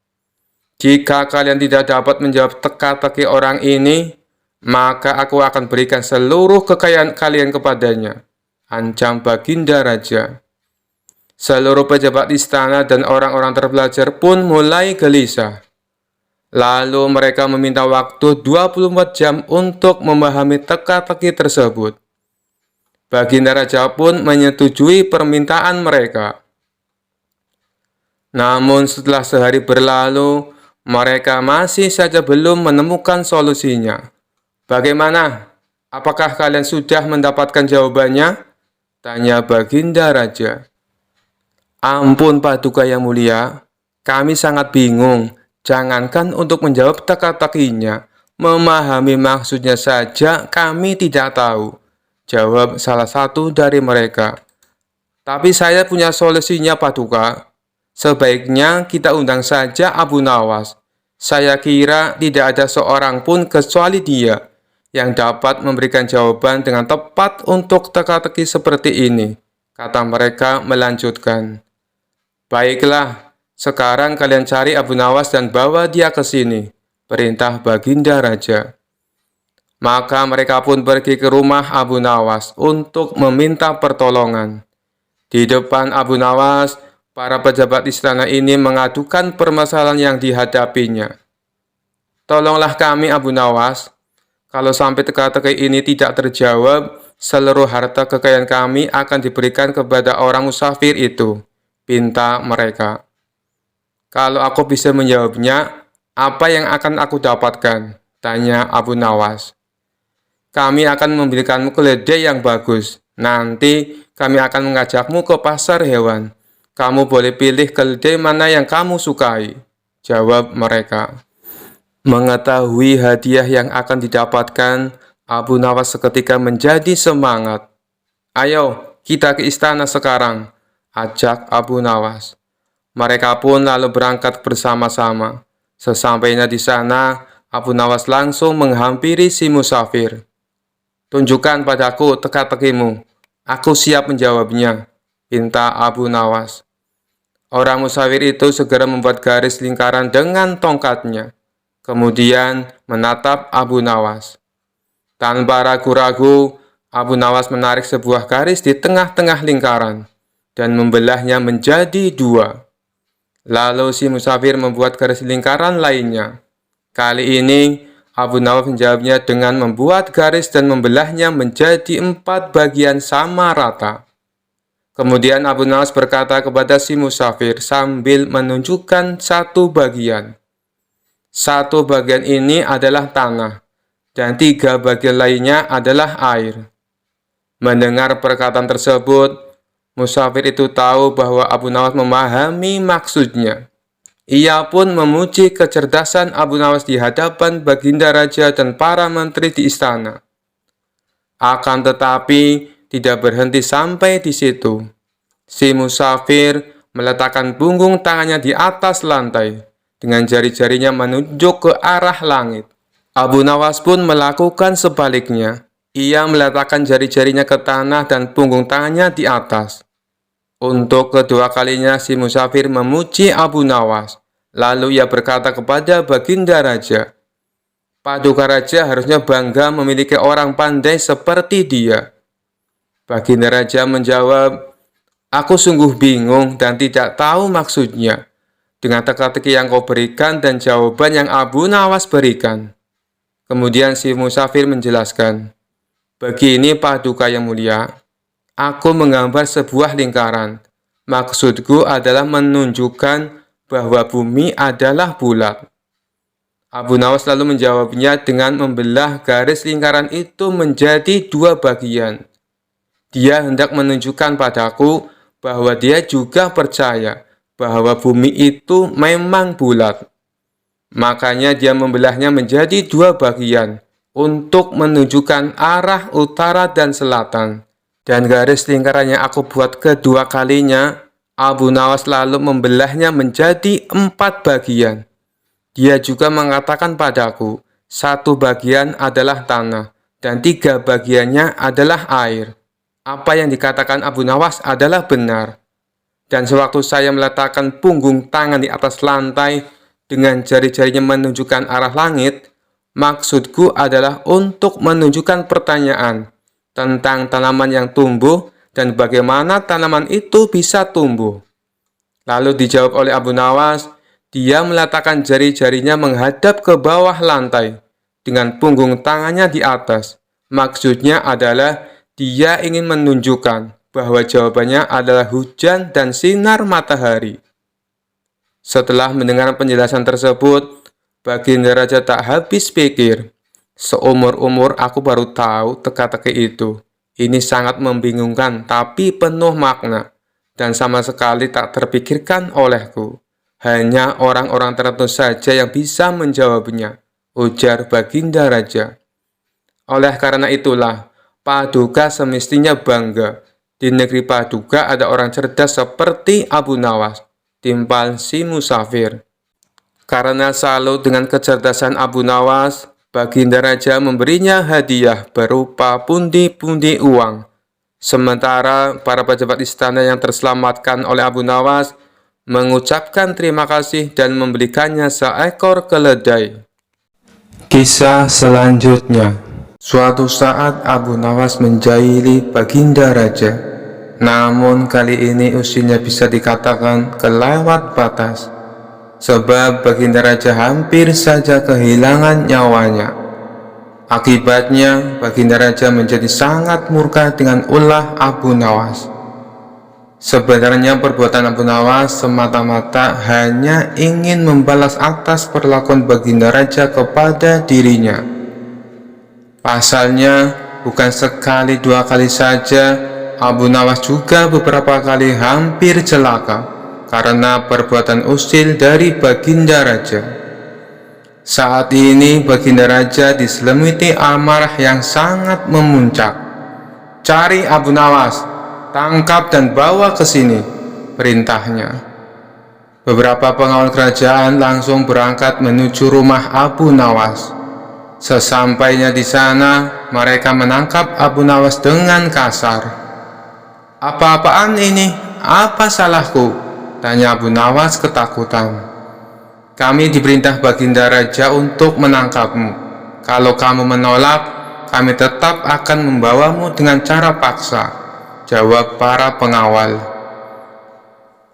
Jika kalian tidak dapat menjawab teka-teki orang ini, maka aku akan berikan seluruh kekayaan kalian kepadanya, ancam Baginda Raja. Seluruh pejabat istana dan orang-orang terbelajar pun mulai gelisah. Lalu mereka meminta waktu 24 jam untuk memahami teka-teki tersebut. Baginda Raja pun menyetujui permintaan mereka. Namun setelah sehari berlalu, mereka masih saja belum menemukan solusinya. Bagaimana? Apakah kalian sudah mendapatkan jawabannya? Tanya Baginda Raja. Ampun Paduka yang mulia, kami sangat bingung. Jangankan untuk menjawab teka-tekinya, Memahami maksudnya saja kami tidak tahu, jawab salah satu dari mereka. Tapi saya punya solusinya, Paduka. Sebaiknya kita undang saja Abu Nawas. Saya kira tidak ada seorang pun kecuali dia yang dapat memberikan jawaban dengan tepat untuk teka-teki seperti ini, kata mereka melanjutkan. Baiklah, sekarang kalian cari Abu Nawas dan bawa dia ke sini, perintah Baginda Raja. Maka mereka pun pergi ke rumah Abu Nawas untuk meminta pertolongan. Di depan Abu Nawas, para pejabat istana ini mengadukan permasalahan yang dihadapinya. Tolonglah kami, Abu Nawas. Kalau sampai teka-teki ini tidak terjawab, seluruh harta kekayaan kami akan diberikan kepada orang musafir itu, pinta mereka. Kalau aku bisa menjawabnya, apa yang akan aku dapatkan? Tanya Abu Nawas. Kami akan memberikanmu keledai yang bagus. Nanti kami akan mengajakmu ke pasar hewan. Kamu boleh pilih keledai mana yang kamu sukai, jawab mereka. Mengetahui hadiah yang akan didapatkan, Abu Nawas seketika menjadi semangat. Ayo, kita ke istana sekarang, ajak Abu Nawas. Mereka pun lalu berangkat bersama-sama. Sesampainya di sana, Abu Nawas langsung menghampiri si musafir. Tunjukkan padaku teka-tekimu. Aku siap menjawabnya, pinta Abu Nawas. Orang musafir itu segera membuat garis lingkaran dengan tongkatnya. Kemudian menatap Abu Nawas. Tanpa ragu-ragu, Abu Nawas menarik sebuah garis di tengah-tengah lingkaran dan membelahnya menjadi dua. Lalu si musafir membuat garis lingkaran lainnya. Kali ini, Abu Nawas menjawabnya dengan membuat garis dan membelahnya menjadi 4 bagian sama rata. Kemudian Abu Nawas berkata kepada si musafir sambil menunjukkan satu bagian. Satu bagian ini adalah tanah, dan 3 bagian lainnya adalah air. Mendengar perkataan tersebut, musafir itu tahu bahwa Abu Nawas memahami maksudnya. Ia pun memuji kecerdasan Abu Nawas di hadapan Baginda Raja dan para menteri di istana. Akan tetapi, tidak berhenti sampai di situ. Si musafir meletakkan punggung tangannya di atas lantai. Dengan jari-jarinya menunjuk ke arah langit. Abu Nawas pun melakukan sebaliknya. Ia meletakkan jari-jarinya ke tanah dan punggung tangannya di atas. Untuk kedua kalinya si musafir memuji Abu Nawas. Lalu ia berkata kepada Baginda Raja, Paduka Raja harusnya bangga memiliki orang pandai seperti dia. Baginda Raja menjawab, Aku sungguh bingung dan tidak tahu maksudnya dengan teka-teki yang kau berikan dan jawaban yang Abu Nawas berikan. Kemudian si musafir menjelaskan, Begini Paduka yang mulia, aku menggambar sebuah lingkaran. Maksudku adalah menunjukkan bahwa bumi adalah bulat. Abu Nawas lalu menjawabnya dengan membelah garis lingkaran itu menjadi 2 bagian. Dia hendak menunjukkan padaku bahwa dia juga percaya bahwa bumi itu memang bulat. Makanya dia membelahnya menjadi 2 bagian untuk menunjukkan arah utara dan selatan. Dan garis lingkaran yang aku buat kedua kalinya, Abu Nawas lalu membelahnya menjadi 4 bagian. Dia juga mengatakan padaku, 1 bagian adalah tanah dan 3 bagiannya adalah air. Apa yang dikatakan Abu Nawas adalah benar. Dan sewaktu saya meletakkan punggung tangan di atas lantai dengan jari-jarinya menunjukkan arah langit, maksudku adalah untuk menunjukkan pertanyaan tentang tanaman yang tumbuh dan bagaimana tanaman itu bisa tumbuh. Lalu dijawab oleh Abu Nawas, dia meletakkan jari-jarinya menghadap ke bawah lantai dengan punggung tangannya di atas. Maksudnya adalah dia ingin menunjukkan bahwa jawabannya adalah hujan dan sinar matahari. Setelah mendengar penjelasan tersebut, Baginda Raja tak habis pikir. Seumur-umur aku baru tahu teka-teki itu. Ini sangat membingungkan tapi penuh makna dan sama sekali tak terpikirkan olehku. Hanya orang-orang tertentu saja yang bisa menjawabnya. ujar Baginda Raja. Oleh karena itulah, Paduka semestinya bangga. Di negeri Paduka ada orang cerdas seperti Abu Nawas, timpal si musafir. Karena salut dengan kecerdasan Abu Nawas, Baginda Raja memberinya hadiah berupa pundi-pundi uang. Sementara para pejabat istana yang terselamatkan oleh Abu Nawas mengucapkan terima kasih dan memberikannya seekor keledai. Kisah selanjutnya. Suatu saat Abu Nawas menjahili Baginda Raja. Namun kali ini usianya bisa dikatakan kelewat batas. Sebab Baginda Raja hampir saja kehilangan nyawanya. Akibatnya Baginda Raja menjadi sangat murka dengan ulah Abu Nawas. Sebenarnya perbuatan Abu Nawas semata-mata hanya ingin membalas atas perlakuan Baginda Raja kepada dirinya. Pasalnya, bukan sekali dua kali saja, Abu Nawas juga beberapa kali hampir celaka karena perbuatan usil dari Baginda Raja. Saat ini Baginda Raja diselimuti amarah yang sangat memuncak. "Cari Abu Nawas, tangkap dan bawa ke sini," perintahnya. Beberapa pengawal kerajaan langsung berangkat menuju rumah Abu Nawas. Sesampainya di sana, mereka menangkap Abu Nawas dengan kasar. "Apa-apaan ini? Apa salahku?" tanya Abu Nawas ketakutan. "Kami diperintah Baginda Raja untuk menangkapmu. Kalau kamu menolak, kami tetap akan membawamu dengan cara paksa," jawab para pengawal.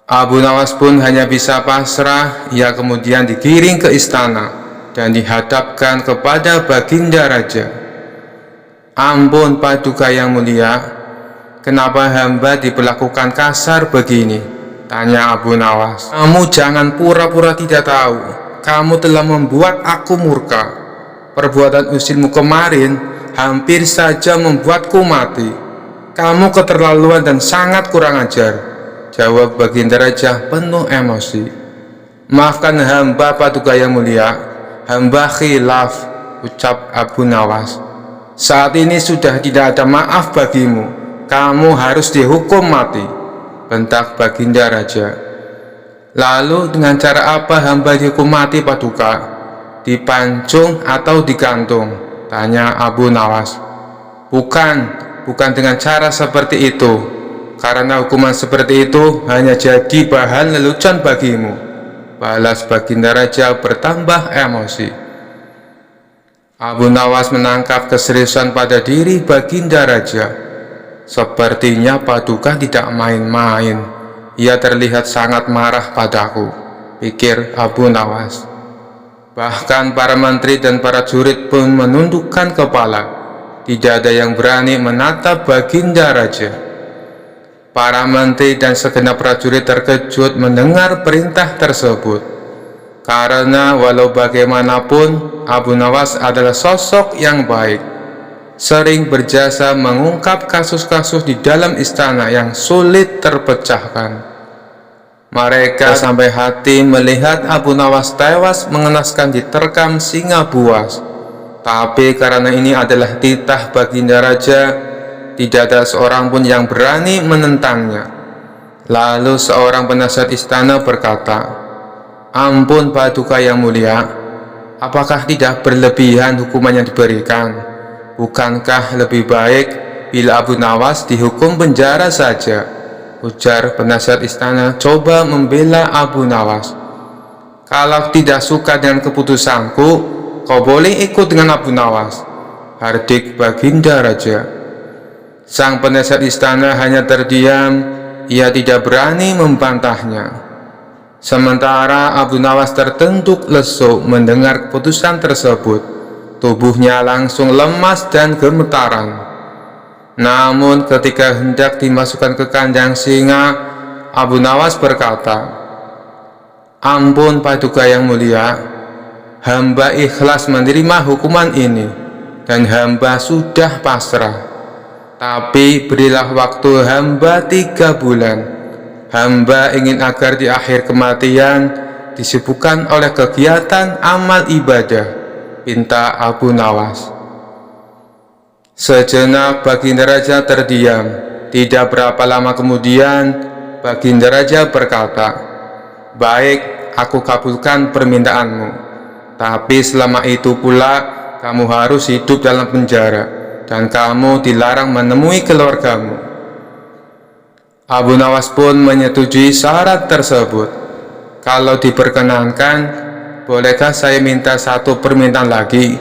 Abu Nawas pun hanya bisa pasrah. Ia kemudian digiring ke istana dan dihadapkan kepada Baginda Raja. "Ampun Paduka yang mulia, kenapa hamba diperlakukan kasar begini?" tanya Abu Nawas. "Kamu jangan pura-pura tidak tahu. Kamu telah membuat aku murka. Perbuatan usilmu kemarin hampir saja membuatku mati. Kamu keterlaluan dan sangat kurang ajar," jawab Baginda Raja penuh emosi. "Maafkan hamba Paduka yang mulia, hamba khilaf," ucap Abu Nawas. "Saat ini sudah tidak ada maaf bagimu. Kamu harus dihukum mati," bentak Baginda Raja. "Lalu dengan cara apa hamba dihukum mati Paduka? Dipancung atau digantung?" tanya Abu Nawas. Bukan dengan cara seperti itu. Karena hukuman seperti itu hanya jadi bahan lelucon bagimu," balas Baginda Raja bertambah emosi. Abu Nawas menangkap keseriusan pada diri Baginda Raja. "Sepertinya Paduka tidak main-main. Ia terlihat sangat marah padaku," pikir Abu Nawas. Bahkan para menteri dan para jurid pun menundukkan kepala. Tidak ada yang berani menatap Baginda Raja. Para menteri dan segenap prajurit terkejut mendengar perintah tersebut. Karena walau bagaimanapun, Abu Nawas adalah sosok yang baik, sering berjasa mengungkap kasus-kasus di dalam istana yang sulit terpecahkan. Mereka sampai hati melihat Abu Nawas tewas mengenaskan diterkam singa buas. Tapi karena ini adalah titah Baginda Raja, tidak ada seorang pun yang berani menentangnya. Lalu seorang penasihat istana berkata, "Ampun Paduka yang mulia, apakah tidak berlebihan hukuman yang diberikan? Bukankah lebih baik bila Abu Nawas dihukum penjara saja?" ujar penasihat istana coba membela Abu Nawas. "Kalau tidak suka dengan keputusanku, kau boleh ikut dengan Abu Nawas," hardik Baginda Raja. Sang penasihat istana hanya terdiam, ia tidak berani membantahnya. Sementara Abu Nawas tertunduk lesu mendengar keputusan tersebut. Tubuhnya langsung lemas dan gemetaran. Namun ketika hendak dimasukkan ke kandang singa, Abu Nawas berkata, "Ampun Paduka yang mulia, hamba ikhlas menerima hukuman ini dan hamba sudah pasrah. Tapi berilah waktu hamba 3 bulan. Hamba ingin agar di akhir kematian disibukkan oleh kegiatan amal ibadah, pinta Abu Nawas. Sejenak Baginda Raja terdiam. Tidak berapa lama kemudian Baginda Raja berkata, "Baik, aku kabulkan permintaanmu. Tapi selama itu pula kamu harus hidup dalam penjara dan kamu dilarang menemui keluargamu." Abu Nawas pun menyetujui syarat tersebut. "Kalau diperkenankan, bolehkah saya minta satu permintaan lagi?"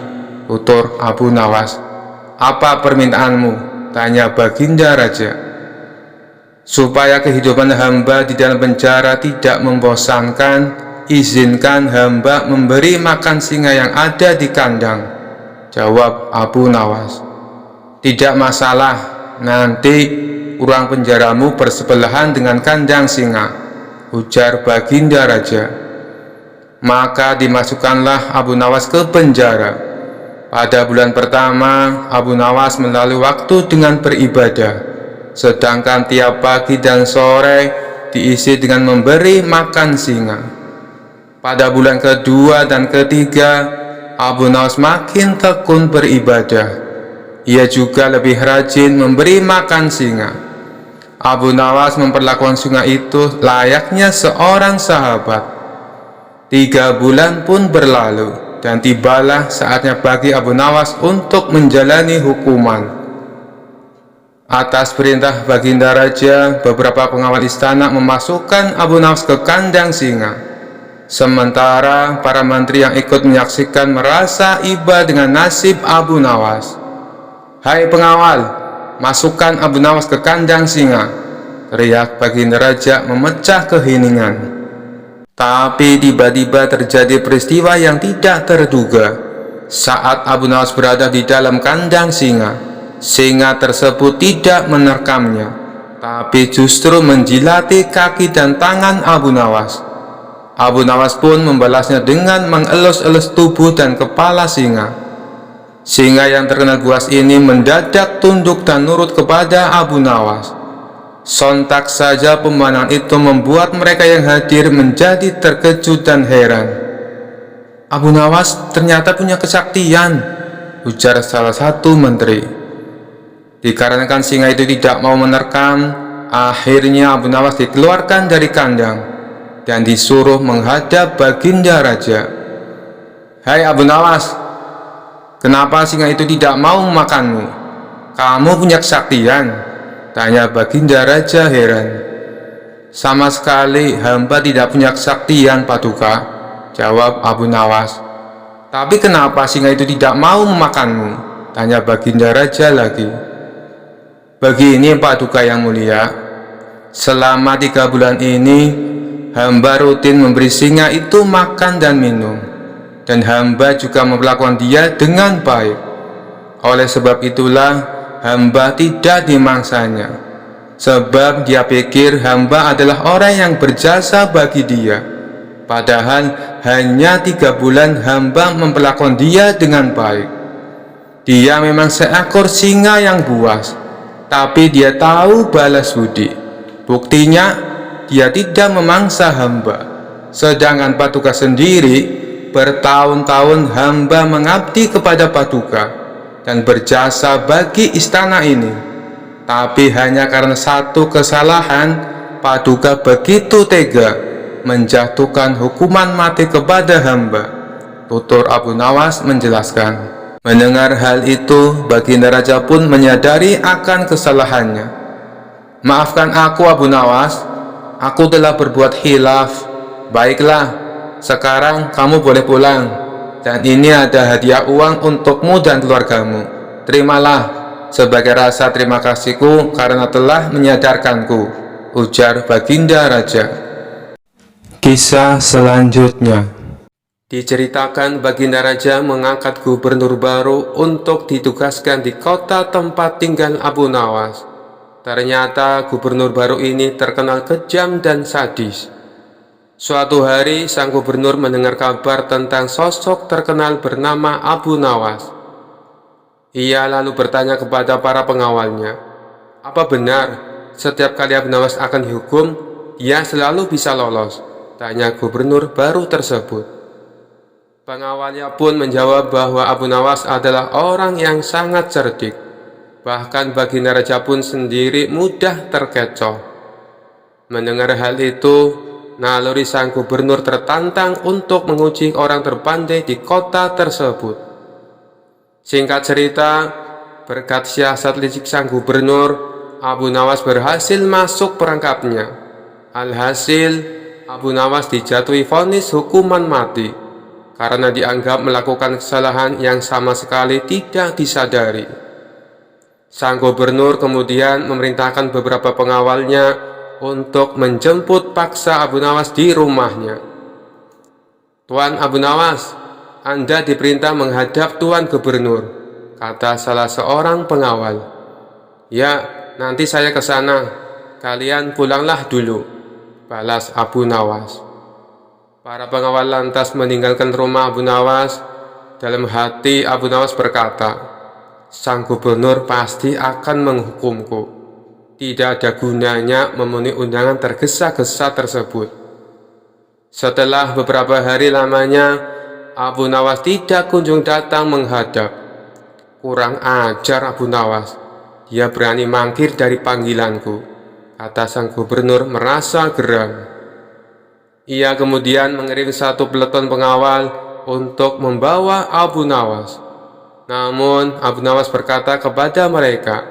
utur Abu Nawas. "Apa permintaanmu?" tanya Baginda Raja. "Supaya kehidupan hamba di dalam penjara tidak membosankan, izinkan hamba memberi makan singa yang ada di kandang," jawab Abu Nawas. "Tidak masalah, nanti ruang penjaramu bersebelahan dengan kandang singa," ujar Baginda Raja. Maka dimasukkanlah Abu Nawas ke penjara. Pada bulan pertama, Abu Nawas melalui waktu dengan beribadah, sedangkan tiap pagi dan sore diisi dengan memberi makan singa. Pada bulan kedua dan ketiga, Abu Nawas makin tekun beribadah. Ia juga lebih rajin memberi makan singa. Abu Nawas memperlakukan singa itu layaknya seorang sahabat. 3 bulan pun berlalu, dan tibalah saatnya bagi Abu Nawas untuk menjalani hukuman. Atas perintah Baginda Raja, beberapa pengawal istana memasukkan Abu Nawas ke kandang singa. Sementara para menteri yang ikut menyaksikan merasa iba dengan nasib Abu Nawas. "Hai pengawal, masukkan Abu Nawas ke kandang singa," teriak Baginda Raja memecah keheningan. Tapi tiba-tiba terjadi peristiwa yang tidak terduga. Saat Abu Nawas berada di dalam kandang singa, singa tersebut tidak menerkamnya, tapi justru menjilati kaki dan tangan Abu Nawas. Abu Nawas pun membalasnya dengan mengelus-elus tubuh dan kepala singa. Singa yang terkena buas ini mendadak tunduk dan nurut kepada Abu Nawas. Sontak saja pemandangan itu membuat mereka yang hadir menjadi terkejut dan heran. "Abu Nawas ternyata punya kesaktian," ujar salah satu menteri. Dikarenakan singa itu tidak mau menerkam, akhirnya Abu Nawas dikeluarkan dari kandang dan disuruh menghadap Baginda Raja. "Hai Abu Nawas, kenapa singa itu tidak mau memakanmu? Kamu punya kesaktian?" tanya Baginda Raja heran. "Sama sekali hamba tidak punya kesaktian, Paduka," jawab Abu Nawas. "Tapi kenapa singa itu tidak mau memakanmu?" tanya Baginda Raja lagi. "Begini Paduka yang mulia, selama 3 bulan ini hamba rutin memberi singa itu makan dan minum, dan hamba juga memperlakukan dia dengan baik. Oleh sebab itulah hamba tidak dimangsanya, sebab dia pikir hamba adalah orang yang berjasa bagi dia. Padahal hanya 3 bulan hamba memperlakukan dia dengan baik. Dia memang seekor singa yang buas, tapi dia tahu balas budi. Buktinya, dia tidak memangsa hamba. Sedangkan Paduka sendiri, bertahun-tahun hamba mengabdi kepada Paduka dan berjasa bagi istana ini. Tapi hanya karena satu kesalahan, Paduka begitu tega menjatuhkan hukuman mati kepada hamba," tutur Abu Nawas menjelaskan. Mendengar hal itu, Baginda Raja pun menyadari akan kesalahannya. "Maafkan aku Abu Nawas, aku telah berbuat khilaf. Baiklah, sekarang kamu boleh pulang. Dan ini ada hadiah uang untukmu dan keluargamu. Terimalah sebagai rasa terima kasihku karena telah menyadarkanku," ujar Baginda Raja. Kisah selanjutnya diceritakan Baginda Raja mengangkat gubernur baru untuk ditugaskan di kota tempat tinggal Abu Nawas. Ternyata gubernur baru ini terkenal kejam dan sadis. Suatu hari, sang gubernur mendengar kabar tentang sosok terkenal bernama Abu Nawas. Ia lalu bertanya kepada para pengawalnya, "Apa benar setiap kali Abu Nawas akan dihukum, dia selalu bisa lolos?" tanya gubernur baru tersebut. Pengawalnya pun menjawab bahwa Abu Nawas adalah orang yang sangat cerdik. Bahkan baginda raja pun sendiri mudah terkecoh. Mendengar hal itu, naluri sang gubernur tertantang untuk menguji orang terpandai di kota tersebut. Singkat cerita, berkat siasat licik sang gubernur, Abu Nawas berhasil masuk perangkapnya. Alhasil, Abu Nawas dijatuhi vonis hukuman mati karena dianggap melakukan kesalahan yang sama sekali tidak disadari. Sang gubernur kemudian memerintahkan beberapa pengawalnya untuk menjemput paksa Abu Nawas di rumahnya. "Tuan Abu Nawas, Anda diperintah menghadap Tuan Gubernur," kata salah seorang pengawal. "Ya, nanti saya ke sana. Kalian pulanglah dulu," balas Abu Nawas. Para pengawal lantas meninggalkan rumah Abu Nawas. Dalam hati Abu Nawas berkata, "Sang gubernur pasti akan menghukumku. Tidak ada gunanya memenuhi undangan tergesa-gesa tersebut." Setelah beberapa hari lamanya, Abu Nawas tidak kunjung datang menghadap. "Kurang ajar Abu Nawas, dia berani mangkir dari panggilanku," kata sang gubernur merasa geram. Ia kemudian mengirim satu peleton pengawal untuk membawa Abu Nawas. Namun Abu Nawas berkata kepada mereka,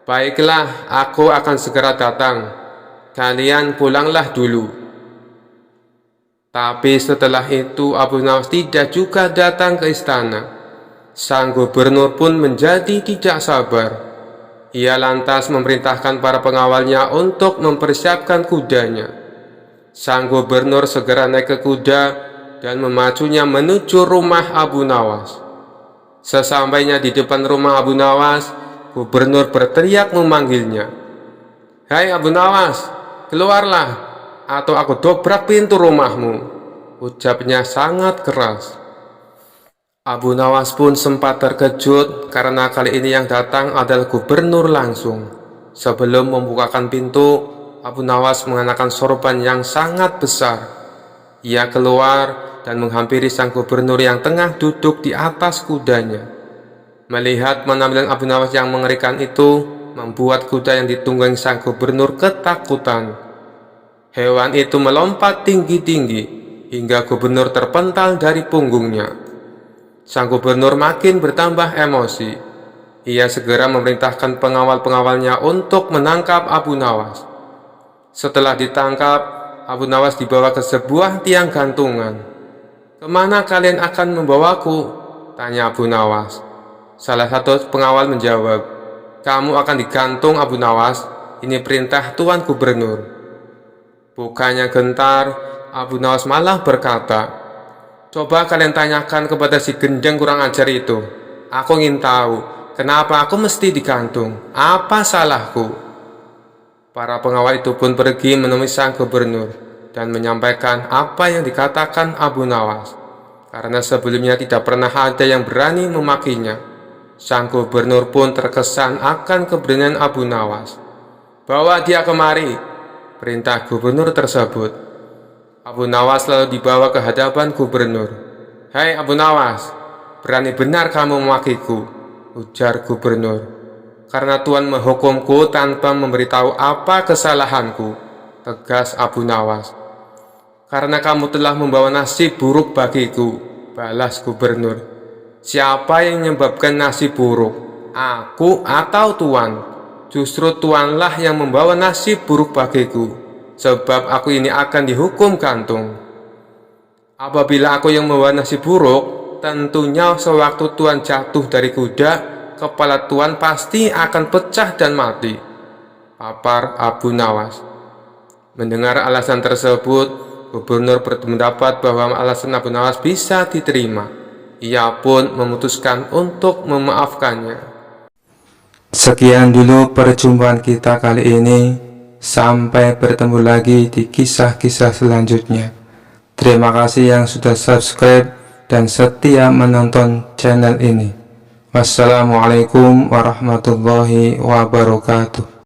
"Baiklah, aku akan segera datang. Kalian pulanglah dulu." Tapi setelah itu Abu Nawas tidak juga datang ke istana. Sang gubernur pun menjadi tidak sabar. Ia lantas memerintahkan para pengawalnya untuk mempersiapkan kudanya. Sang gubernur segera naik ke kuda dan memacunya menuju rumah Abu Nawas. Sesampainya di depan rumah Abu Nawas, gubernur berteriak memanggilnya. "Hai Abu Nawas, keluarlah, atau aku dobrak pintu rumahmu," ucapnya sangat keras. Abu Nawas pun sempat terkejut karena kali ini yang datang adalah gubernur langsung. Sebelum membukakan pintu, Abu Nawas mengenakan sorban yang sangat besar. Ia keluar dan menghampiri sang gubernur yang tengah duduk di atas kudanya. Melihat penampilan Abu Nawas yang mengerikan itu, membuat kuda yang ditunggangi sang gubernur ketakutan. Hewan itu melompat tinggi-tinggi hingga gubernur terpental dari punggungnya. Sang gubernur makin bertambah emosi. Ia segera memerintahkan pengawal-pengawalnya untuk menangkap Abu Nawas. Setelah ditangkap, Abu Nawas dibawa ke sebuah tiang gantungan. "Kemana kalian akan membawaku?" tanya Abu Nawas. Salah satu pengawal menjawab, "Kamu akan digantung Abu Nawas, ini perintah Tuan Gubernur." Bukannya gentar, Abu Nawas malah berkata, "Coba kalian tanyakan kepada si gendeng kurang ajar itu. Aku ingin tahu, kenapa aku mesti digantung? Apa salahku?" Para pengawal itu pun pergi menemui sang gubernur dan menyampaikan apa yang dikatakan Abu Nawas. Karena sebelumnya tidak pernah ada yang berani memakinya, sang gubernur pun terkesan akan keberanian Abu Nawas. "Bawa dia kemari," perintah gubernur tersebut. Abu Nawas lalu dibawa ke hadapan gubernur. "Hai Abu Nawas, berani benar kamu memakiku," ujar gubernur. "Karena Tuan menghukumku tanpa memberitahu apa kesalahanku," tegas Abu Nawas. "Karena kamu telah membawa nasib buruk bagiku," balas gubernur. "Siapa yang menyebabkan nasib buruk? Aku atau Tuan? Justru Tuanlah yang membawa nasib buruk bagiku, sebab aku ini akan dihukum gantung." "Apabila aku yang membawa nasib buruk, tentunya sewaktu Tuan jatuh dari kuda, kepala Tuan pasti akan pecah dan mati," papar Abu Nawas. Mendengar alasan tersebut, gubernur berpendapat bahwa alasan Abu Nawas bisa diterima. Ia pun memutuskan untuk memaafkannya. Sekian dulu perjumpaan kita kali ini. Sampai bertemu lagi di kisah-kisah selanjutnya. Terima kasih yang sudah subscribe dan setia menonton channel ini. Wassalamualaikum warahmatullahi wabarakatuh.